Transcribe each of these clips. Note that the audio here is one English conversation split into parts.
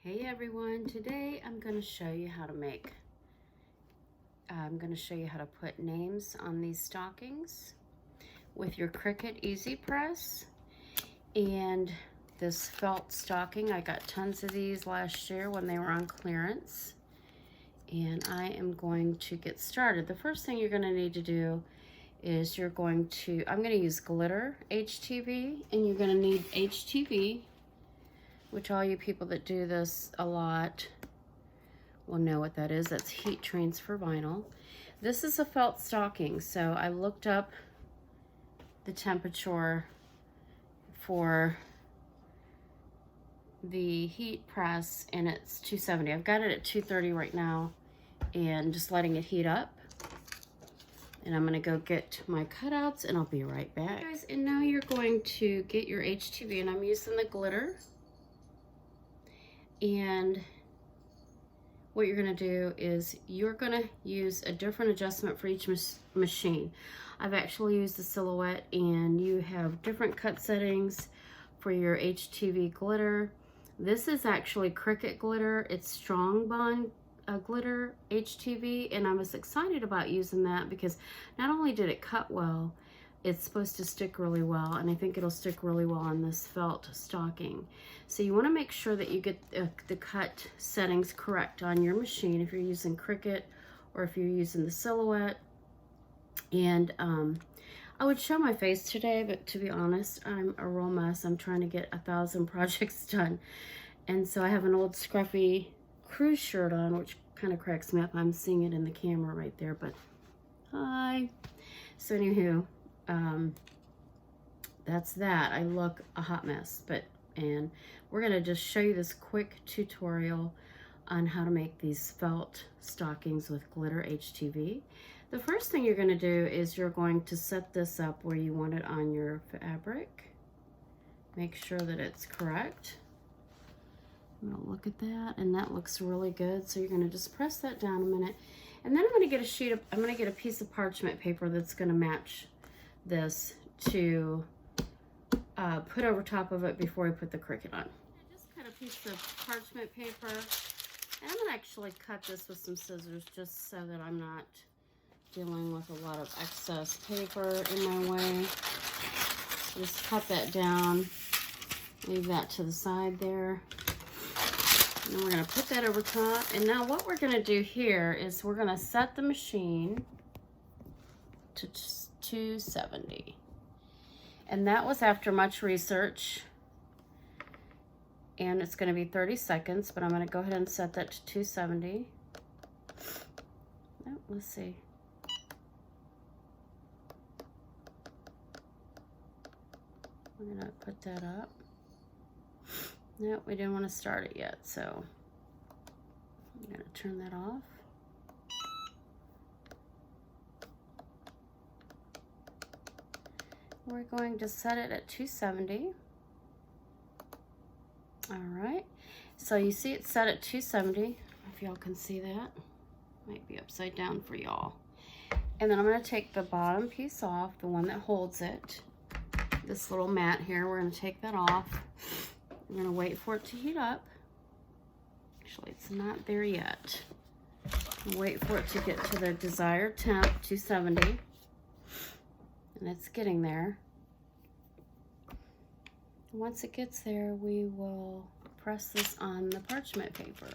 Hey everyone, today I'm going to show you how to put names on these stockings with your Cricut Easy Press and this felt stocking. I got tons of these last year when they were on clearance, and I am going to get started. The first thing you're going to need to do is I'm going to use Glitter HTV, and you're going to need HTV, which all you people that do this a lot will know what that is. That's heat transfer vinyl. This is a felt stocking, so I looked up the temperature for the heat press, and it's 270. I've got it at 230 right now, and just letting it heat up. And I'm gonna go get my cutouts, and I'll be right back. Okay, guys, and now you're going to get your HTV, and I'm using the glitter. And what you're gonna do is you're gonna use a different adjustment for each machine. I've actually used the Silhouette, and you have different cut settings for your HTV glitter. This is actually Cricut glitter. It's strong bond glitter HTV, and I was excited about using that because not only did it cut well, it's supposed to stick really well, and I think it'll stick really well on this felt stocking. So you want to make sure that you get the cut settings correct on your machine if you're using Cricut or if you're using the Silhouette. And I would show my face today, but to be honest, I'm a real mess. I'm trying to get 1,000 projects done, and so I have an old scruffy cruise shirt on, which kind of cracks me up. I'm seeing it in the camera right there, but hi. So anywho, that's that. I look a hot mess, and we're gonna just show you this quick tutorial on how to make these felt stockings with Glitter HTV. The first thing you're gonna do is you're going to set this up where you want it on your fabric. Make sure that it's correct. I'm gonna look at that, and that looks really good. So you're gonna just press that down a minute, and then I'm gonna get a piece of parchment paper that's gonna match this to put over top of it before we put the Cricut on. I just cut a piece of parchment paper, and I'm gonna actually cut this with some scissors just so that I'm not dealing with a lot of excess paper in my way. Just cut that down, leave that to the side there. And then we're gonna put that over top. And now what we're gonna do here is we're gonna set the machine to 270. And that was after much research. And it's gonna be 30 seconds, but I'm gonna go ahead and set that to 270. Oh, let's see. We're gonna put that up. No, we didn't want to start it yet, so I'm gonna turn that off. We're going to set it at 270. All right, so you see it's set at 270. If y'all can see that, might be upside down for y'all. And then I'm going to take the bottom piece off, the one that holds it. This little mat here, we're going to take that off. We're going to wait for it to heat up. Actually, it's not there yet. Wait for it to get to the desired temp, 270. And it's getting there. Once it gets there, we will press this on the parchment paper.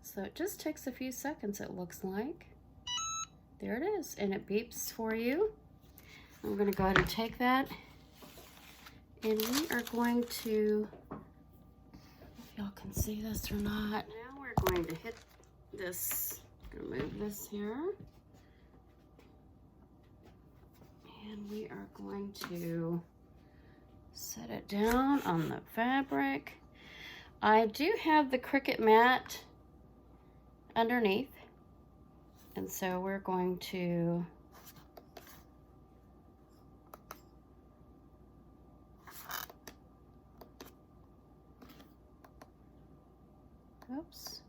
So it just takes a few seconds, it looks like. There it is, and it beeps for you. I'm gonna go ahead and take that, and we are going to, if y'all can see this or not, now we're going to hit this. I'm gonna move this here, and we are going to set it down on the fabric. I do have the Cricut mat underneath, and so we're going to oops.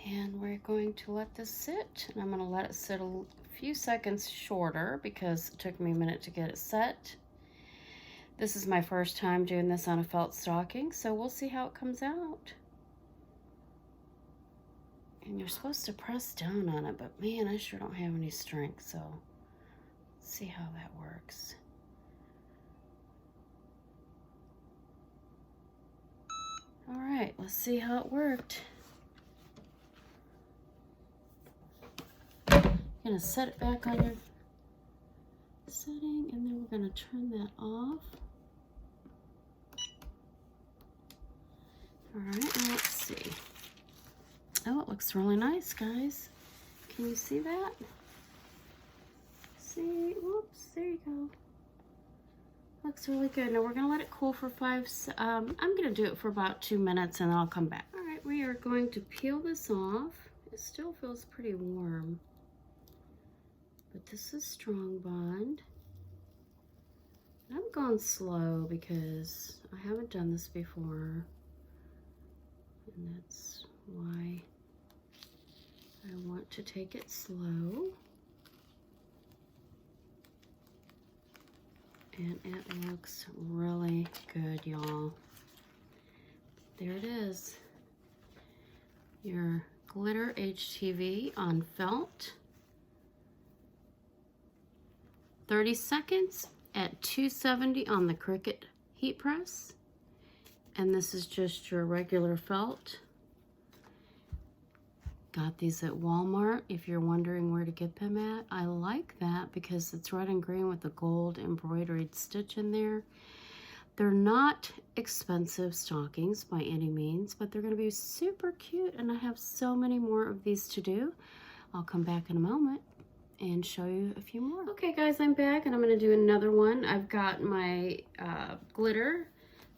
And we're going to let this sit, and I'm going to let it sit a few seconds shorter because it took me a minute to get it set. This is my first time doing this on a felt stocking, so we'll see how it comes out. And you're supposed to press down on it, but man, I sure don't have any strength, so let's see how that works. All right, let's see how it worked. You're gonna set it back on your setting, and then we're gonna turn that off. All right, now let's see. Oh, it looks really nice, guys. Can you see that? See, whoops, there you go. Looks really good. Now we're gonna let it cool for I'm gonna do it for about 2 minutes and then I'll come back. All right, we are going to peel this off. It still feels pretty warm, but this is Strong Bond. I'm going slow because I haven't done this before, and that's why I want to take it slow. And it looks really good, y'all. There it is. Your Glitter HTV on felt. 30 seconds at 270 on the Cricut heat press. And this is just your regular felt. Got these at Walmart if you're wondering where to get them at. I like that because it's red and green with the gold embroidered stitch in there. They're not expensive stockings by any means, but they're going to be super cute, and I have so many more of these to do. I'll come back in a moment and show you a few more. Okay guys, I'm back and I'm going to do another one. I've got my glitter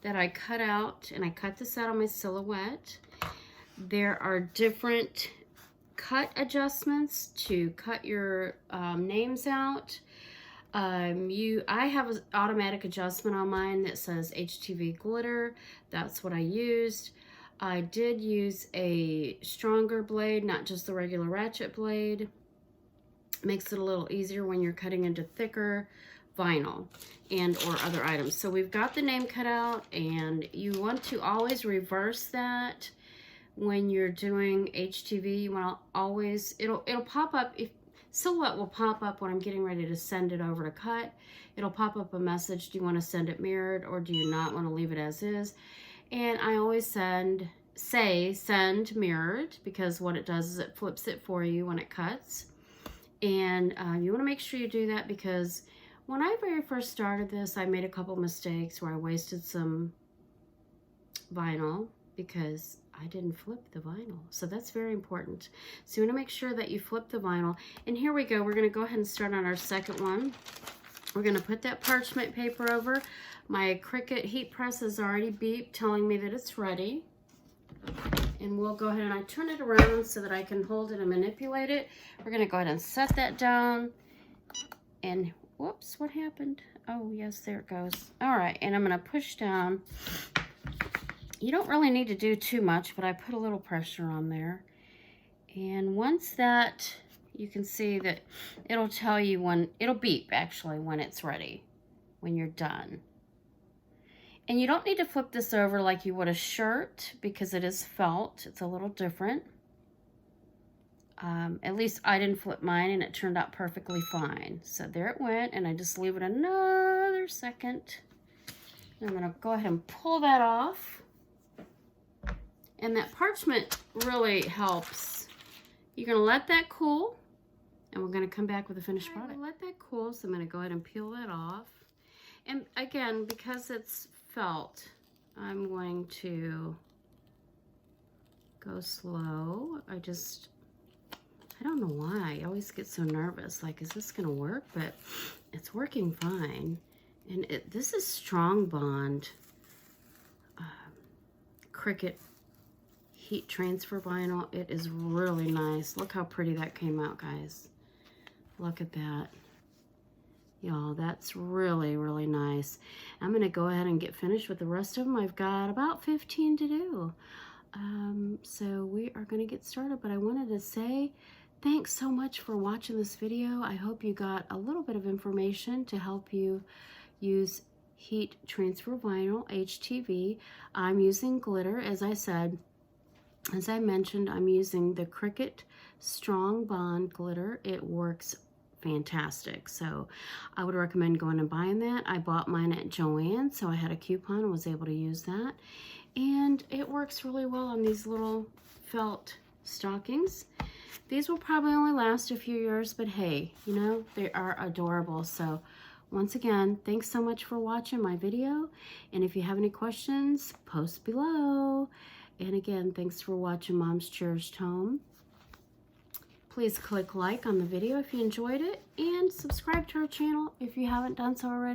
that I cut out, and I cut this out on my silhouette. There are different cut adjustments to cut your names out. I have an automatic adjustment on mine that says HTV glitter. That's what I used. I did use a stronger blade, not just the regular ratchet blade. Makes it a little easier when you're cutting into thicker vinyl and or other items. So we've got the name cut out, and you want to always reverse that when you're doing HTV. You want to always, it'll pop up, if silhouette will pop up when I'm getting ready to send it over to cut. It'll pop up a message, do you want to send it mirrored or do you not want to leave it as is? And I always say send mirrored, because what it does is it flips it for you when it cuts. And you want to make sure you do that, because when I very first started this, I made a couple mistakes where I wasted some vinyl because I didn't flip the vinyl. So that's very important. So you want to make sure that you flip the vinyl. And here we go. We're going to go ahead and start on our second one. We're going to put that parchment paper over. My Cricut heat press has already beeped telling me that it's ready. And we'll go ahead and I turn it around so that I can hold it and manipulate it. We're going to go ahead and set that down. And whoops, what happened? Oh, yes, there it goes. All right, and I'm going to push down. You don't really need to do too much, but I put a little pressure on there. And once that, you can see that it'll tell you when, it'll beep actually when it's ready, when you're done. And you don't need to flip this over like you would a shirt because it is felt. It's a little different. At least I didn't flip mine and it turned out perfectly fine. So there it went, and I just leave it another second. And I'm gonna go ahead and pull that off. And that parchment really helps. You're gonna let that cool, and we're gonna come back with the finished product. Let that cool, so I'm gonna go ahead and peel that off. And again, because it's felt, I'm going to go slow. I don't know why. I always get so nervous, like, is this gonna work? But it's working fine. And this is Strong Bond Cricut heat transfer vinyl. It is really nice. Look how pretty that came out, guys. Look at that. Y'all, that's really, really nice. I'm gonna go ahead and get finished with the rest of them. I've got about 15 to do. So we are going to get started, but I wanted to say thanks so much for watching this video. I hope you got a little bit of information to help you use heat transfer vinyl HTV. I'm using glitter, as I said. As I mentioned, I'm using the Cricut Strong Bond glitter. It works fantastic, so I would recommend going and buying that. I bought mine at Joann, so I had a coupon and was able to use that, and it works really well on these little felt stockings. These will probably only last a few years, but hey, you know, they are adorable. So once again, thanks so much for watching my video, and if you have any questions, post below. And again, thanks for watching Mom's Cherished Home. Please click like on the video if you enjoyed it, and subscribe to our channel if you haven't done so already.